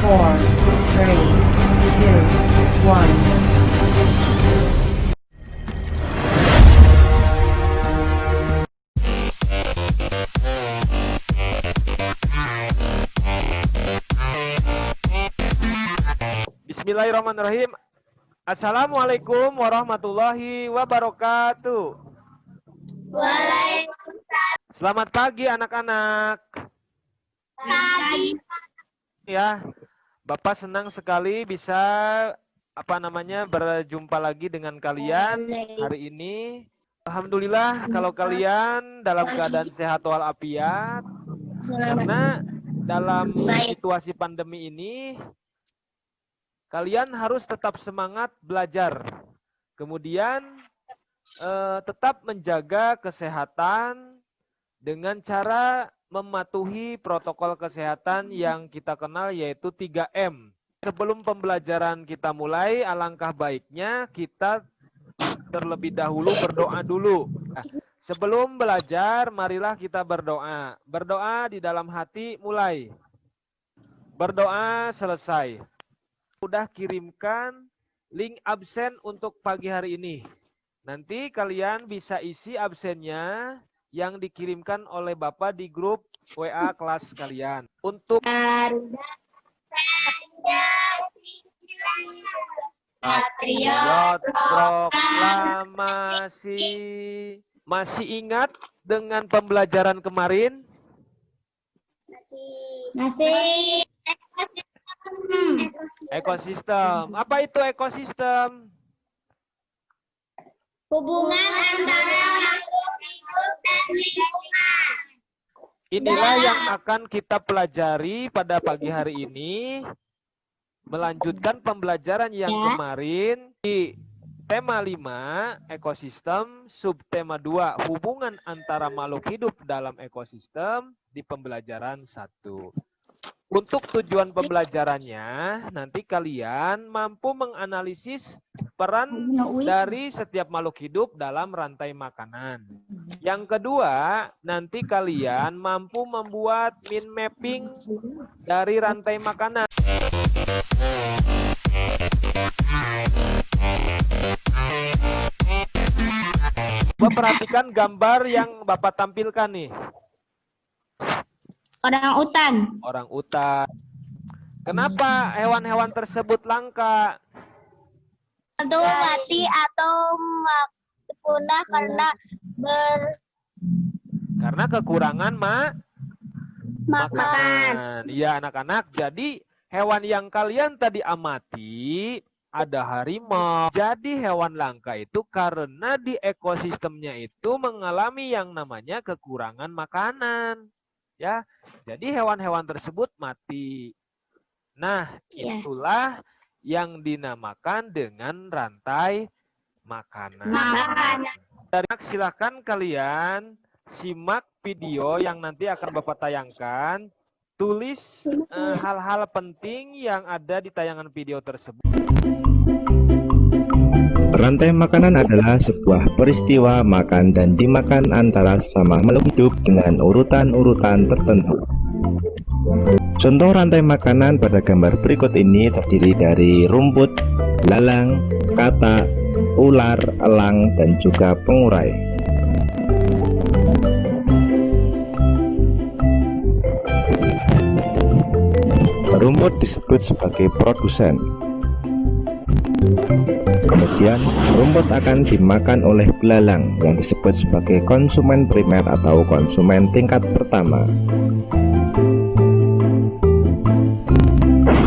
four, three, two, one. Bismillahirrahmanirrahim. Assalamualaikum warahmatullahi wabarakatuh. Selamat pagi anak-anak. Ya, Bapak senang sekali bisa berjumpa lagi dengan kalian hari ini. Alhamdulillah kalau kalian dalam keadaan sehat walafiat. Karena dalam situasi pandemi ini kalian harus tetap semangat belajar. Kemudian tetap menjaga kesehatan dengan cara mematuhi protokol kesehatan yang kita kenal yaitu 3M. Sebelum pembelajaran kita mulai, alangkah baiknya kita terlebih dahulu berdoa dulu. Nah, sebelum belajar, marilah kita berdoa. Berdoa di dalam hati mulai. Berdoa selesai. Udah kirimkan link absen untuk pagi hari ini. Nanti kalian bisa isi absennya yang dikirimkan oleh Bapak di grup WA kelas kalian. Untuk Patriot Proklamasi. Masih ingat dengan pembelajaran kemarin? Masih. Ekosistem. Apa itu ekosistem? Hubungan antara makhluk hidup dan lingkungan. Inilah yang akan kita pelajari pada pagi hari ini. Melanjutkan pembelajaran yang kemarin di tema 5, ekosistem, subtema 2, hubungan antara makhluk hidup dalam ekosistem di pembelajaran 1. Untuk tujuan pembelajarannya, nanti kalian mampu menganalisis peran dari setiap makhluk hidup dalam rantai makanan. Yang kedua, nanti kalian mampu membuat mind mapping dari rantai makanan. Perhatikan gambar yang Bapak tampilkan nih. Orang utan. Orang utan. Kenapa hewan-hewan tersebut langka? Atau mati atau punah karena karena kekurangan makan. Iya anak-anak, jadi hewan yang kalian tadi amati ada harimau. Jadi hewan langka itu karena di ekosistemnya itu mengalami yang namanya kekurangan makanan. Ya, jadi hewan-hewan tersebut mati. Nah, itulah yang dinamakan dengan rantai makanan. Silakan kalian simak video yang nanti akan Bapak tayangkan. Tulis hal-hal penting yang ada di tayangan video tersebut. Rantai makanan adalah sebuah peristiwa makan dan dimakan antara sesama makhluk hidup dengan urutan-urutan tertentu. Contoh rantai makanan pada gambar berikut ini terdiri dari rumput, belalang, katak, ular, elang, dan juga pengurai. Rumput disebut sebagai produsen. Kemudian rumput akan dimakan oleh belalang yang disebut sebagai konsumen primer atau konsumen tingkat pertama.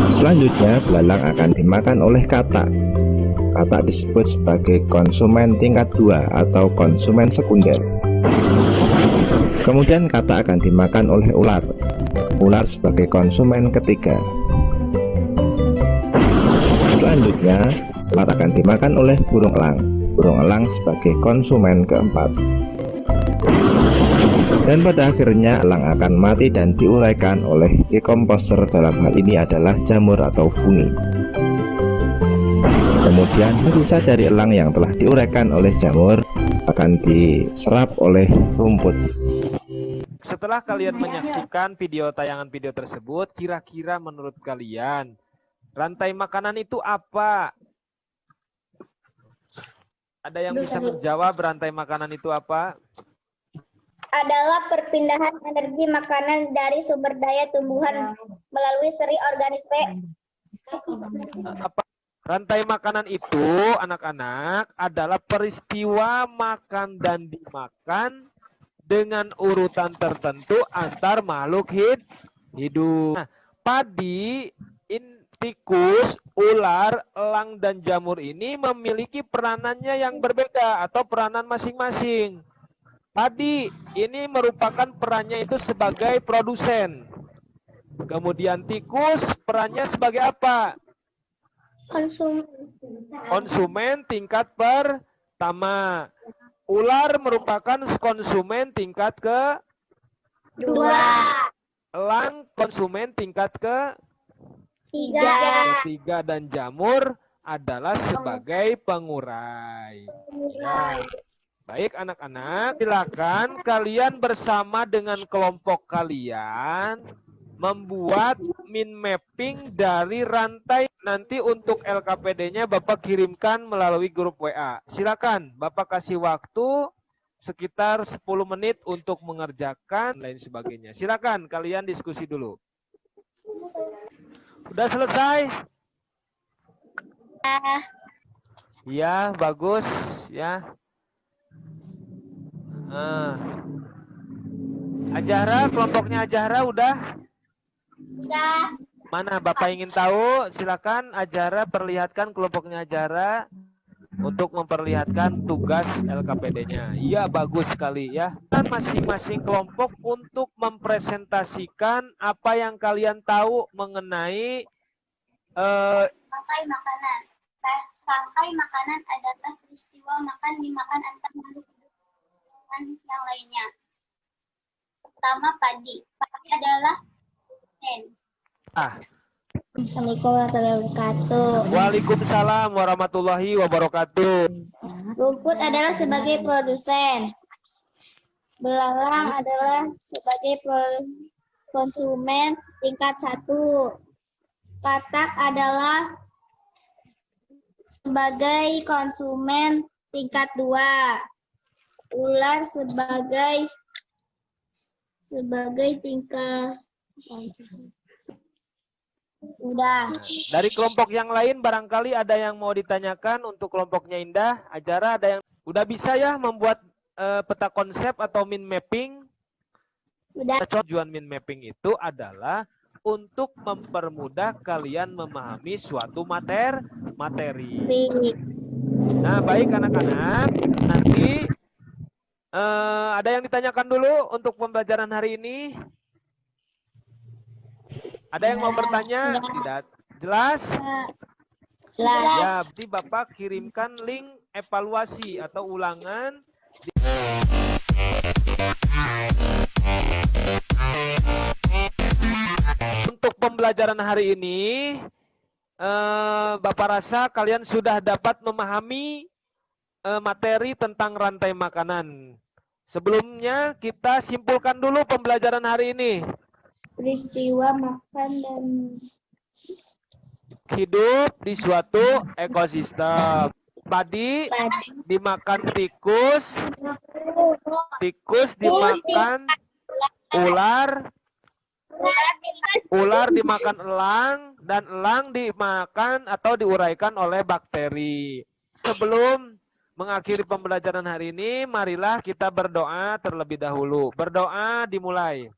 Selanjutnya belalang akan dimakan oleh katak. Katak disebut sebagai konsumen tingkat 2 atau konsumen sekunder. Kemudian katak akan dimakan oleh ular. Ular sebagai konsumen ketiga. Selanjutnya ular akan dimakan oleh burung elang. Burung elang sebagai konsumen keempat. Dan pada akhirnya elang akan mati dan diuraikan oleh dekomposer, dalam hal ini adalah jamur atau fungi. Kemudian sisa dari elang yang telah diuraikan oleh jamur akan diserap oleh rumput. Setelah kalian menyaksikan tayangan video tersebut, kira-kira menurut kalian rantai makanan itu apa? Ada yang bisa menjawab rantai makanan itu apa? Adalah perpindahan energi makanan dari sumber daya tumbuhan melalui seri organisme. Apa? Rantai makanan itu, anak-anak, adalah peristiwa makan dan dimakan dengan urutan tertentu antar makhluk hidup. Nah, padi, tikus, ular, elang, dan jamur ini memiliki peranannya yang berbeda atau peranan masing-masing. Padi ini merupakan perannya itu sebagai produsen. Kemudian tikus perannya sebagai apa? Konsumen tingkat pertama. Ular merupakan konsumen tingkat Dua. Elang konsumen tingkat Tiga. ketiga, dan jamur adalah sebagai pengurai. Ya. Baik anak-anak, silakan kalian bersama dengan kelompok kalian membuat min mapping dari rantai. Nanti untuk LKPD-nya Bapak kirimkan melalui grup WA. Silakan Bapak kasih waktu sekitar 10 menit untuk mengerjakan lain sebagainya. Silakan kalian diskusi dulu. Udah selesai? Iya, bagus ya. Ajahra, kelompoknya Ajahra udah? Mana Bapak ingin tahu? Silakan Ajahra perlihatkan kelompoknya Ajahra untuk memperlihatkan tugas LKPD-nya. Iya, bagus sekali ya. Dan masing-masing kelompok untuk mempresentasikan apa yang kalian tahu mengenai Rangkai makanan. Rangkai makanan adalah peristiwa makan dimakan antar makhluk hidup dengan yang lainnya. Pertama, padi. Padi adalah Assalamualaikum warahmatullahi wabarakatuh. Waalaikumsalam warahmatullahi wabarakatuh. Rumput adalah sebagai produsen. Belalang adalah sebagai konsumen tingkat 1. Katak adalah sebagai konsumen tingkat 2. Ular sebagai tingkat. Udah. Dari kelompok yang lain barangkali ada yang mau ditanyakan untuk kelompoknya Indah, Ajara, ada yang udah bisa ya membuat peta konsep atau min mapping? Udah. Tujuan min mapping itu adalah untuk mempermudah kalian memahami suatu materi. Nah, baik anak-anak, nanti ada yang ditanyakan dulu untuk pembelajaran hari ini? Ada yang mau bertanya? Tidak jelas? Ya, berarti Bapak kirimkan link evaluasi atau ulangan. Untuk pembelajaran hari ini, Bapak rasa kalian sudah dapat memahami materi tentang rantai makanan. Sebelumnya kita simpulkan dulu pembelajaran hari ini. Peristiwa makan dan Hidup di suatu ekosistem. Padi dimakan tikus, tikus dimakan ular, ular dimakan elang, dan elang dimakan atau diuraikan oleh bakteri. Sebelum mengakhiri pembelajaran hari ini, marilah kita berdoa terlebih dahulu. Berdoa dimulai.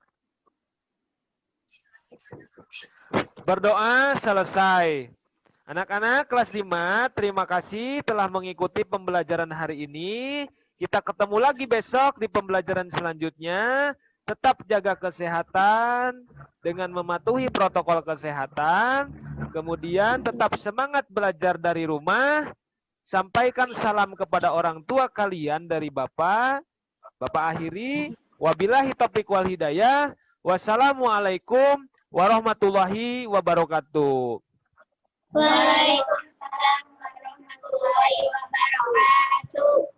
Berdoa selesai. Anak-anak kelas 5, terima kasih telah mengikuti pembelajaran hari ini. Kita ketemu lagi besok di pembelajaran selanjutnya. Tetap jaga kesehatan dengan mematuhi protokol kesehatan. Kemudian tetap semangat belajar dari rumah. Sampaikan salam kepada orang tua kalian dari Bapak. Bapak akhiri. Wabillahi taufiq wal hidayah. Wassalamualaikum warahmatullahi wabarakatuh. Waalaikumsalam warahmatullahi wabarakatuh.